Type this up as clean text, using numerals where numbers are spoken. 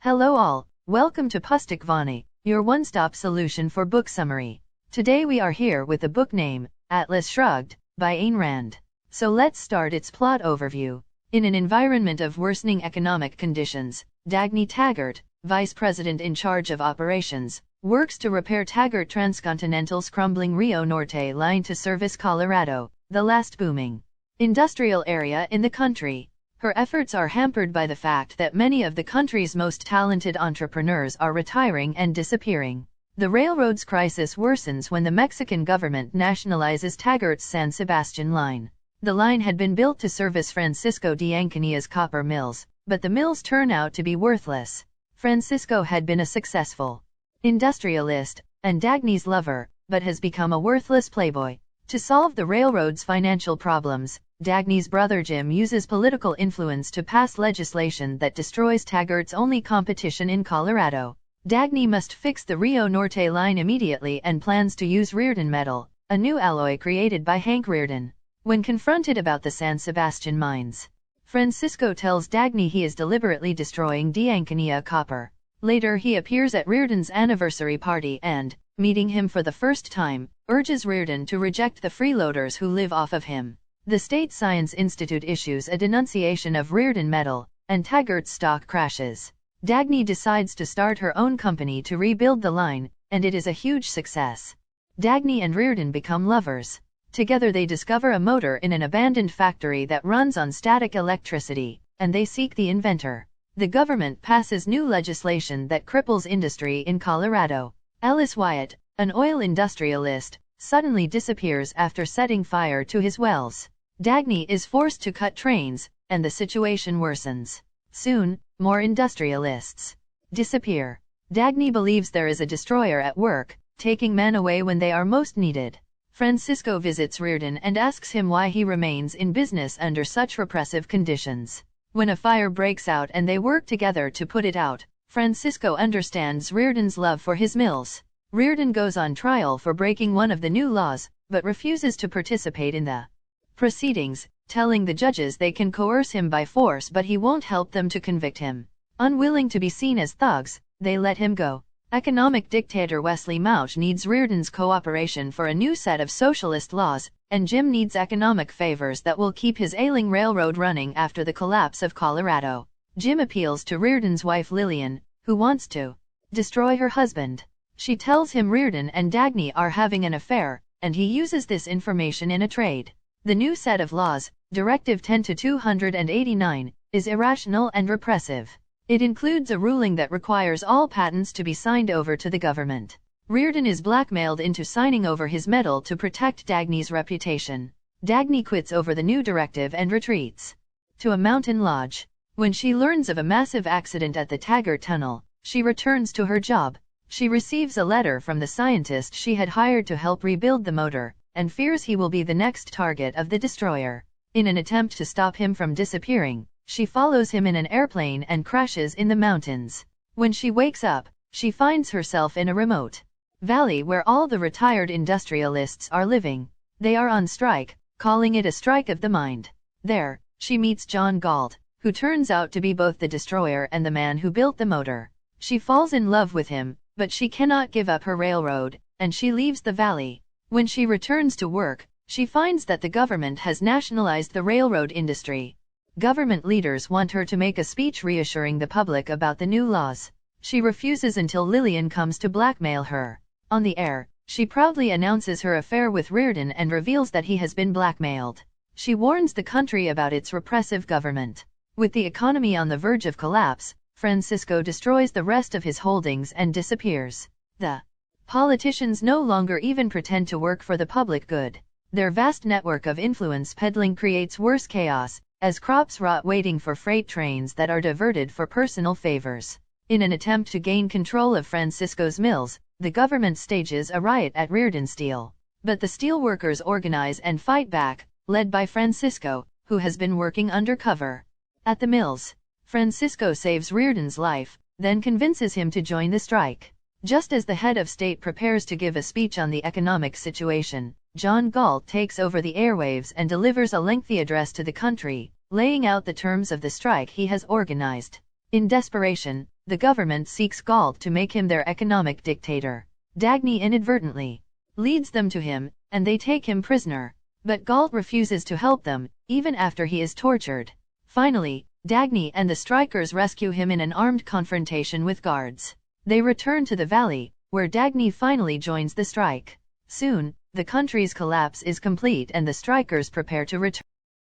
Hello all, welcome to PustakVani, your one-stop solution for book summary. Today we are here with the book name, Atlas Shrugged, by Ayn Rand. So let's start its plot overview. In an environment of worsening economic conditions, Dagny Taggart, vice president in charge of operations, works to repair Taggart Transcontinental's crumbling Rio Norte line to service Colorado, the last booming industrial area in the country. Her efforts are hampered by the fact that many of the country's most talented entrepreneurs are retiring and disappearing. The railroad's crisis worsens when the Mexican government nationalizes Taggart's San Sebastian line. The line had been built to service Francisco de Anconia's copper mills, but the mills turn out to be worthless. Francisco had been a successful industrialist and Dagny's lover, but has become a worthless playboy. To solve the railroad's financial problems, Dagny's brother Jim uses political influence to pass legislation that destroys Taggart's only competition in Colorado. Dagny must fix the Rio Norte line immediately and plans to use Reardon metal, a new alloy created by Hank Reardon. When confronted about the San Sebastian mines, Francisco tells Dagny he is deliberately destroying de Anconia copper. Later he appears at Reardon's anniversary party and, meeting him for the first time, urges Reardon to reject the freeloaders who live off of him. The State Science Institute issues a denunciation of Reardon metal, and Taggart's stock crashes. Dagny decides to start her own company to rebuild the line, and it is a huge success. Dagny and Reardon become lovers. Together they discover a motor in an abandoned factory that runs on static electricity, and they seek the inventor. The government passes new legislation that cripples industry in Colorado. Ellis Wyatt, an oil industrialist, suddenly disappears after setting fire to his wells. Dagny is forced to cut trains, and the situation worsens. Soon, more industrialists disappear. Dagny believes there is a destroyer at work, taking men away when they are most needed. Francisco visits Reardon and asks him why he remains in business under such repressive conditions. When a fire breaks out and they work together to put it out, Francisco understands Reardon's love for his mills. Reardon goes on trial for breaking one of the new laws, but refuses to participate in the proceedings, telling the judges they can coerce him by force but he won't help them to convict him. Unwilling to be seen as thugs, they let him go. Economic dictator Wesley Mouch needs Reardon's cooperation for a new set of socialist laws, and Jim needs economic favors that will keep his ailing railroad running after the collapse of Colorado. Jim appeals to Reardon's wife Lillian, who wants to destroy her husband. She tells him Reardon and Dagny are having an affair, and he uses this information in a trade. The new set of laws, Directive 10-289, is irrational and repressive. It includes a ruling that requires all patents to be signed over to the government. Reardon is blackmailed into signing over his metal to protect Dagny's reputation. Dagny quits over the new directive and retreats to a mountain lodge. When she learns of a massive accident at the Taggart Tunnel, she returns to her job. She receives a letter from the scientist she had hired to help rebuild the motor, and fears he will be the next target of the destroyer. In an attempt to stop him from disappearing, she follows him in an airplane and crashes in the mountains. When she wakes up, she finds herself in a remote valley where all the retired industrialists are living. They are on strike, calling it a strike of the mind. There, she meets John Galt, who turns out to be both the destroyer and the man who built the motor. She falls in love with him, but she cannot give up her railroad, and she leaves the valley. When she returns to work, she finds that the government has nationalized the railroad industry. Government leaders want her to make a speech reassuring the public about the new laws. She refuses until Lillian comes to blackmail her. On the air, she proudly announces her affair with Reardon and reveals that he has been blackmailed. She warns the country about its repressive government. With the economy on the verge of collapse, Francisco destroys the rest of his holdings and disappears. The politicians no longer even pretend to work for the public good. Their vast network of influence peddling creates worse chaos, as crops rot waiting for freight trains that are diverted for personal favors. In an attempt to gain control of Francisco's mills, the government stages a riot at Reardon Steel. But the steel workers organize and fight back, led by Francisco, who has been working undercover at the mills. Francisco saves Reardon's life, then convinces him to join the strike. Just as the head of state prepares to give a speech on the economic situation, John Galt takes over the airwaves and delivers a lengthy address to the country, laying out the terms of the strike he has organized. In desperation, the government seeks Galt to make him their economic dictator. Dagny inadvertently leads them to him, and they take him prisoner. But Galt refuses to help them, even after he is tortured. Finally, Dagny and the strikers rescue him in an armed confrontation with guards. They return to the valley, where Dagny finally joins the strike. Soon, the country's collapse is complete and the strikers prepare to return.